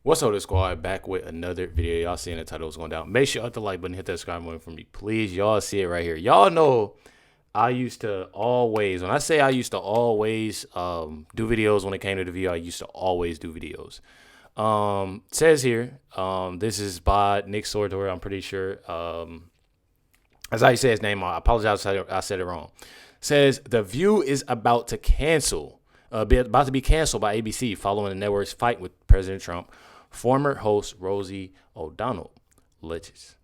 What's up, the squad? Back with another video. Y'all seeing the title is going down. Make sure you hit the like button, hit that subscribe button for me, please. Y'all see it right here. Y'all know I used to always, when I say I used to always do videos when it came to the video, I used to always do videos. Says here, this is by Nick Sortor, I'm pretty sure. That's how you say his name. I apologize if I said it wrong. Says The View is about to be canceled by ABC following the network's fight with President Trump. Former host Rosie ODonnell alleges.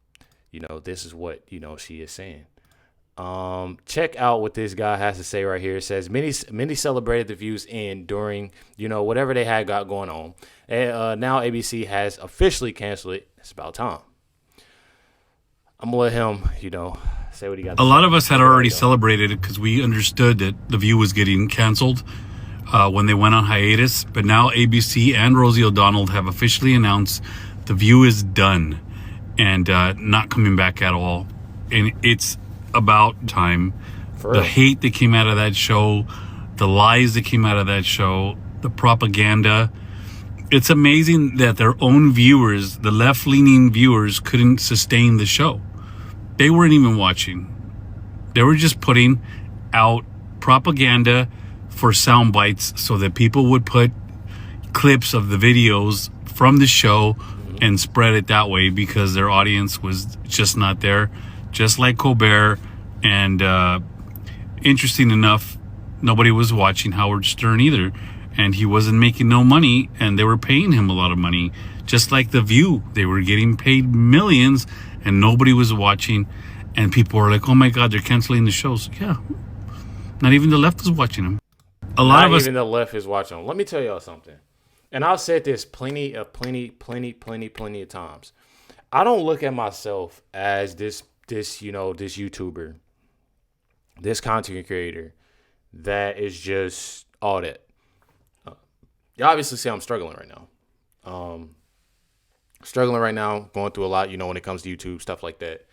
This is what, she is saying. Check out what this guy has to say right here. It says many celebrated the View's end during, whatever they had got going on. And now ABC has officially canceled it. It's about time. I'm going to let him, say what he got to say. A lot of us had already celebrated it because we understood that The View was getting canceled when they went on hiatus. But now ABC and Rosie ODonnell have officially announced The View is done and not coming back at all. And it's about time. The hate that came out of that show, the lies that came out of that show, the propaganda. It's amazing that their own viewers, the left-leaning viewers, couldn't sustain the show. They weren't even watching. They were just putting out propaganda for sound bites so that people would put clips of the videos from the show and spread it that way because their audience was just not there. Just like Colbert. And interesting enough, nobody was watching Howard Stern either. And he wasn't making no money, and they were paying him a lot of money. Just like The View. They were getting paid millions, and nobody was watching. And people were like, oh my God, they're canceling the shows. Yeah. Not even the left is watching them. Not even the left is watching them. Let me tell y'all something. And I've said this plenty of times. I don't look at myself as this YouTuber, this content creator that is just all that. You obviously see I'm struggling right now. Going through a lot, when it comes to YouTube, stuff like that.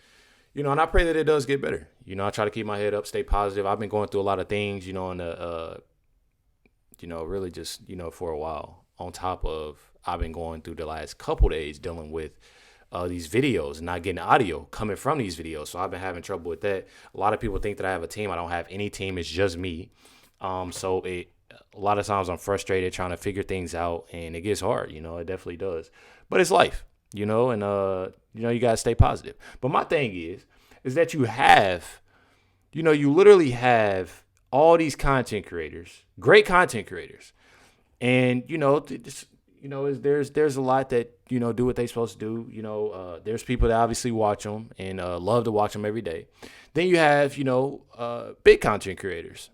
And I pray that it does get better. I try to keep my head up, stay positive. I've been going through a lot of things, really just, for a while. On top of, I've been going through the last couple days dealing with these videos and not getting audio coming from these videos. So I've been having trouble with that. A lot of people think that I have a team. I don't have any team. It's just me. So a lot of times I'm frustrated trying to figure things out, and it gets hard. It definitely does. But it's life, and you got to stay positive. But my thing is that you have, you literally have all these content creators, great content creators. And, there's a lot that, do what they're supposed to do. There's people that obviously watch them and love to watch them every day. Then you have, big content creators,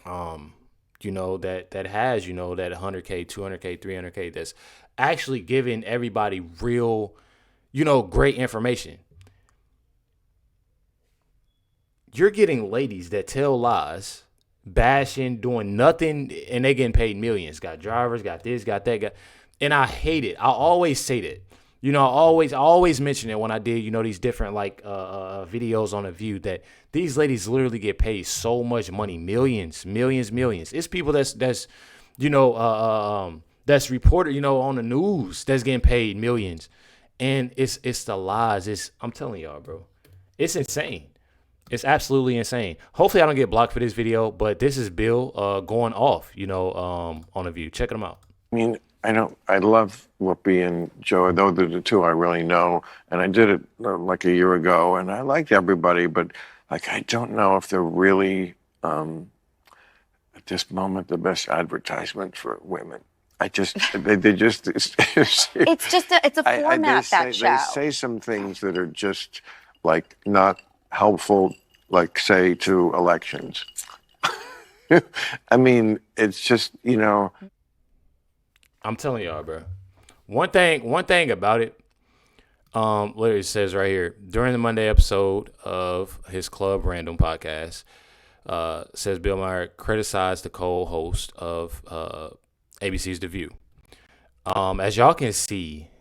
that has, that 100K, 200K, 300K, that's actually giving everybody real, great information. You're getting ladies that tell lies, bashing, doing nothing, and they getting paid millions. Got drivers, got this, got that, and I hate it. I always say that. I always mention it when I did, these different videos on The View, that these ladies literally get paid so much money, millions. It's people that's reported, on the news that's getting paid millions, and it's the lies. I'm telling y'all, bro, it's insane. It's absolutely insane. Hopefully I don't get blocked for this video, but this is Bill going off, on The View. Check them out. I mean, I love Whoopi and Joe. Those are the two I really know. And I did it like a year ago, and I liked everybody, but I don't know if they're really, at this moment, the best advertisement for women. they just... it's a format, that show. They say some things that are just, not helpful, say, to elections. I mean, it's just, I'm telling y'all, bro. One thing about it, literally says right here, during the Monday episode of his Club Random podcast, says Bill Maher criticized the co-host of ABC's The View. As y'all can see,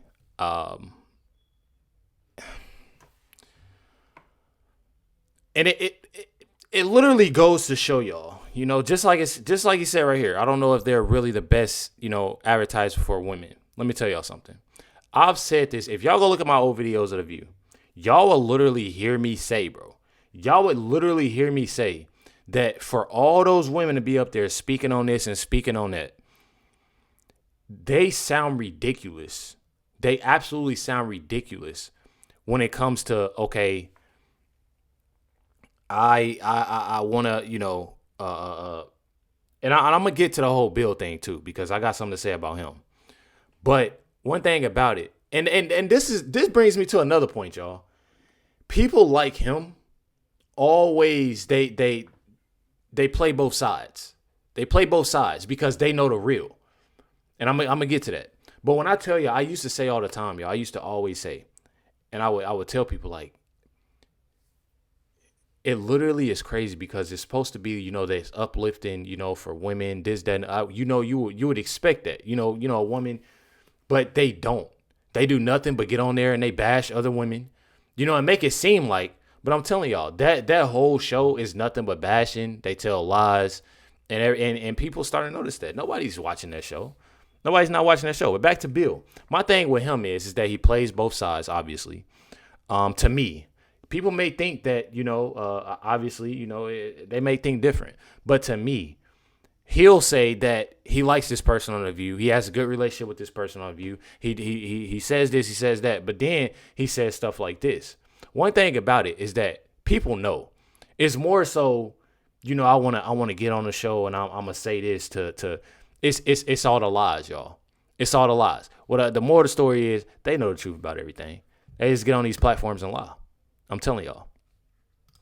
and it literally goes to show y'all, just like he said right here. I don't know if they're really the best, advertiser for women. let me tell y'all something. I've said this. If y'all go look at my old videos of The View, y'all will literally hear me say, bro. Y'all would literally hear me say that for all those women to be up there speaking on this and speaking on that, they sound ridiculous. They absolutely sound ridiculous when it comes to, okay, I want to, and I'm going to get to the whole Bill thing too, because I got something to say about him. But one thing about it, and this brings me to another point, y'all. People like him always, they play both sides. They play both sides because they know the real. And I'm gonna get to that. But when I tell you, I used to say all the time, y'all. I used to always say, and I would tell people, like, it literally is crazy because it's supposed to be, that's uplifting, for women, this, that, and, you would expect that, a woman, but they don't. They do nothing but get on there and they bash other women, and make it seem like. But I'm telling y'all, that whole show is nothing but bashing. They tell lies, and people starting to notice that. Nobody's watching that show. Nobody's not watching that show. But back to Bill. My thing with him is that he plays both sides, obviously. To me, people may think that, obviously, they may think different. But to me, he'll say that he likes this person on The View. He has a good relationship with this person on The View. He says this, he says that. But then he says stuff like this. One thing about it is that people know. It's more so, I want to get on the show and I'm gonna say this to it's all the lies, y'all. It's all the lies. The more the story is, they know the truth about everything. They just get on these platforms and lie. I'm telling y'all.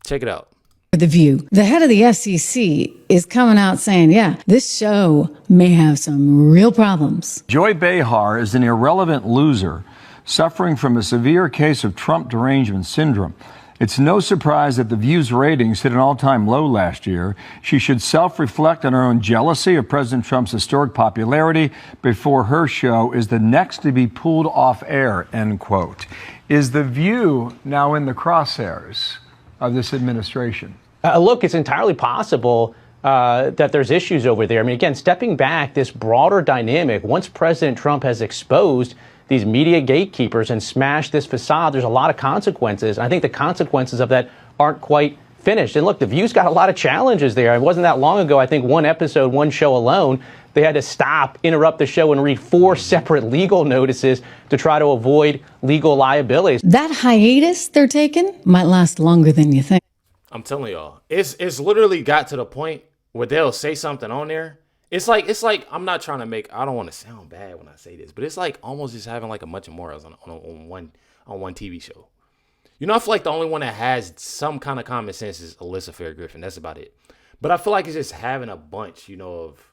Check it out. The View. The head of the SEC is coming out saying, yeah, this show may have some real problems. Joy Behar is an irrelevant loser suffering from a severe case of Trump derangement syndrome. It's no surprise that The View's ratings hit an all-time low last year. She should self-reflect on her own jealousy of President Trump's historic popularity before her show is the next to be pulled off air, end quote. Is The View now in the crosshairs of this administration? Look, it's entirely possible that there's issues over there. I mean, again, stepping back, this broader dynamic, once President Trump has exposed these media gatekeepers and smashed this facade, there's a lot of consequences. I think the consequences of that aren't quite finished. And look, The View's got a lot of challenges there. It wasn't that long ago, I think one episode, one show alone, they had to stop, interrupt the show, and read 4 separate legal notices to try to avoid legal liabilities. That hiatus they're taking might last longer than you think. I'm telling y'all, it's literally got to the point where they'll say something on there. It's like I'm not trying to I don't want to sound bad when I say this, but it's like almost just having like a bunch of morals on one TV show. I feel like the only one that has some kind of common sense is Alyssa Fair Griffin. That's about it. But I feel like it's just having a bunch, of.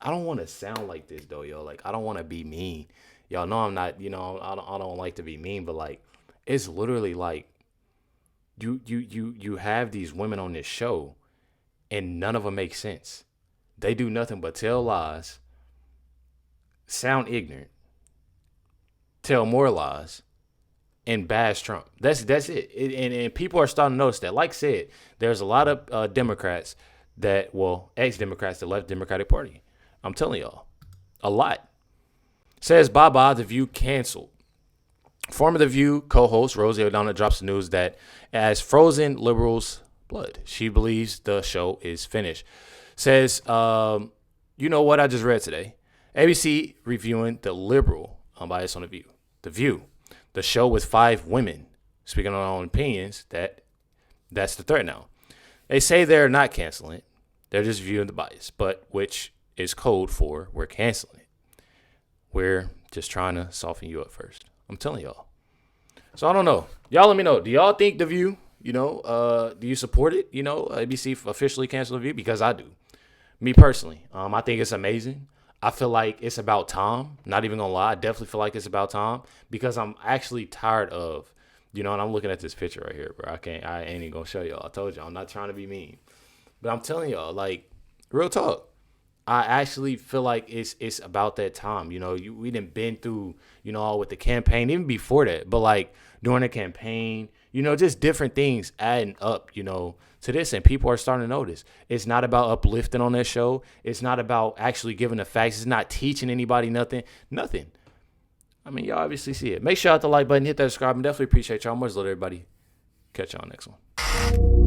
I don't want to sound like this though, yo. Like I don't want to be mean. Y'all know I'm not. I don't like to be mean, but like it's literally like you have these women on this show, and none of them make sense. They do nothing but tell lies, sound ignorant, tell more lies, and bash Trump. That's it. And people are starting to notice that. Like I said, there's a lot of Democrats ex-Democrats that left the Democratic Party. I'm telling y'all, a lot. Says bye-bye, The View canceled. Former The View co-host Rosie ODonnell drops the news that as frozen liberals' blood, she believes the show is finished. Says, you know what I just read today? ABC reviewing the liberal unbiased on The View. The View, the show with 5 women speaking on their own opinions, that's the threat now. They say they're not canceling it. They're just viewing the bias, but which is code for we're canceling it. We're just trying to soften you up first. I'm telling y'all. So I don't know. Y'all let me know. Do y'all think The View, do you support it? ABC officially canceled The View? Because I do. Me personally, I think it's amazing. I feel like it's about time. Not even gonna lie, I definitely feel like it's about time because I'm actually tired of, and I'm looking at this picture right here, bro. I ain't even gonna show y'all. I told y'all I'm not trying to be mean, but I'm telling y'all, like, real talk. I actually feel like it's about that time. We done been through, all with the campaign, even before that. But like during the campaign, You know, just different things adding up, you know, to this. And people are starting to notice. It's not about uplifting on that show. It's not about actually giving the facts. It's not teaching anybody nothing. I mean, y'all obviously see it. Make sure you hit the like button, hit that subscribe, and definitely appreciate y'all. Much love, everybody. Catch y'all next one.